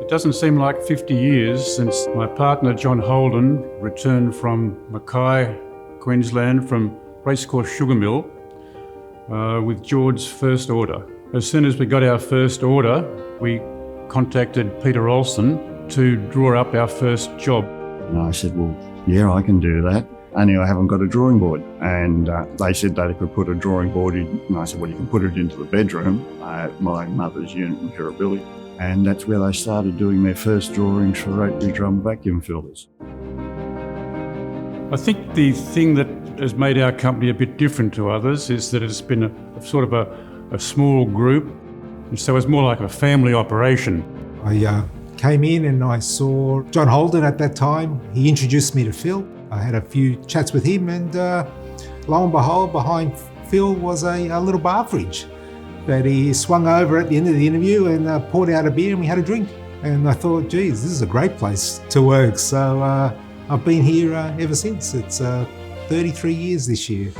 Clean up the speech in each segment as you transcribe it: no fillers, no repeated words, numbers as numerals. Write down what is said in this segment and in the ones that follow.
It doesn't seem like 50 years since my partner John Holden returned from Mackay, Queensland, from Racecourse Sugar Mill with Jord's first order. As soon as we got our first order, we contacted Peter Olsen to draw up our first job. And I said, well, yeah, I can do that. Only I haven't got a drawing board. And they said they could put a drawing board in. And I said, well, you can put it into the bedroom at my mother's unit in Kirribilli. And that's where they started doing their first drawings for rotary drum vacuum fillers. I think the thing that has made our company a bit different to others is that it's been a small group. And so it's more like a family operation. I came in and I saw John Holden at that time. He introduced me to Phil. I had a few chats with him and lo and behold, behind Phil was a little bar fridge that he swung over at the end of the interview and poured out a beer and we had a drink. And I thought, geez, this is a great place to work. So I've been here ever since. It's 33 years this year.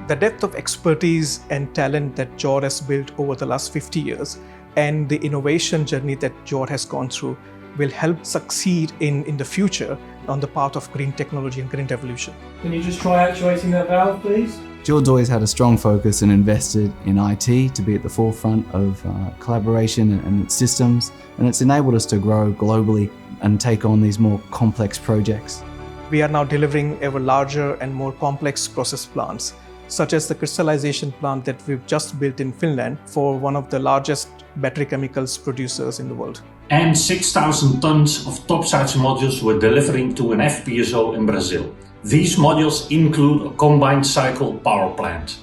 The depth of expertise and talent that Jord has built over the last 50 years and the innovation journey that Jord has gone through will help succeed in the future on the path of green technology and green revolution. Can you just try actuating that valve, please? Jord's always had a strong focus and invested in IT to be at the forefront of collaboration and systems, and it's enabled us to grow globally and take on these more complex projects. We are now delivering ever larger and more complex process plants, such as the crystallization plant that we've just built in Finland for one of the largest battery chemicals producers in the world. And 6,000 tons of topsides modules we're delivering to an FPSO in Brazil. These modules include a combined cycle power plant.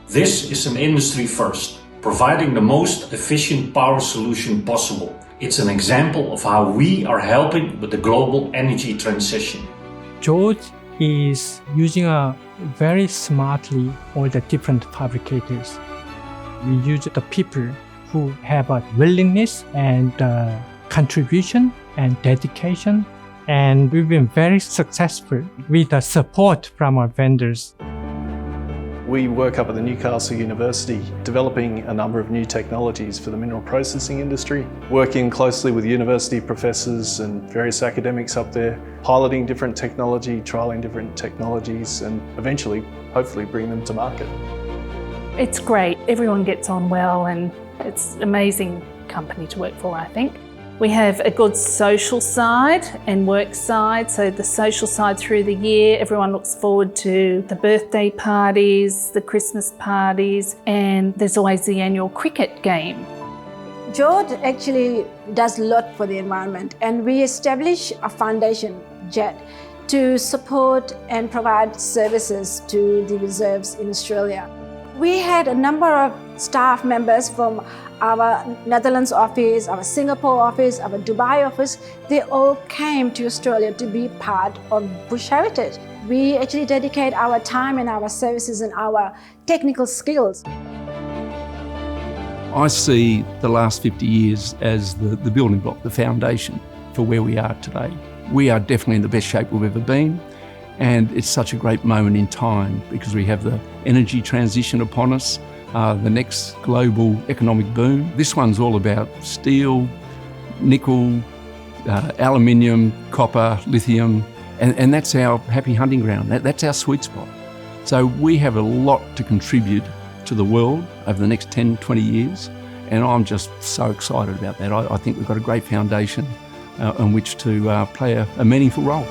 This is an industry first, providing the most efficient power solution possible. It's an example of how we are helping with the global energy transition. Jord is using very smartly all the different fabricators. We use the people who have a willingness and contribution and dedication, and we've been very successful with the support from our vendors. We work up at the Newcastle University developing a number of new technologies for the mineral processing industry, working closely with university professors and various academics up there, piloting different technology, trialling different technologies, and eventually, hopefully, bring them to market. It's great. Everyone gets on well and it's an amazing company to work for, I think. We have a good social side and work side. So the social side through the year, everyone looks forward to the birthday parties, the Christmas parties, and there's always the annual cricket game. Jord actually does a lot for the environment, and we establish a foundation, JET, to support and provide services to the reserves in Australia. We had a number of staff members from our Netherlands office, our Singapore office, our Dubai office. They all came to Australia to be part of Bush Heritage. We actually dedicate our time and our services and our technical skills. I see the last 50 years as the building block, the foundation for where we are today. We are definitely in the best shape we've ever been, and it's such a great moment in time because we have the energy transition upon us, the next global economic boom. This one's all about steel, nickel, aluminium, copper, lithium, and that's our happy hunting ground. That's our sweet spot. So we have a lot to contribute to the world over the next 10, 20 years, and I'm just so excited about that. I think we've got a great foundation on which to play a meaningful role.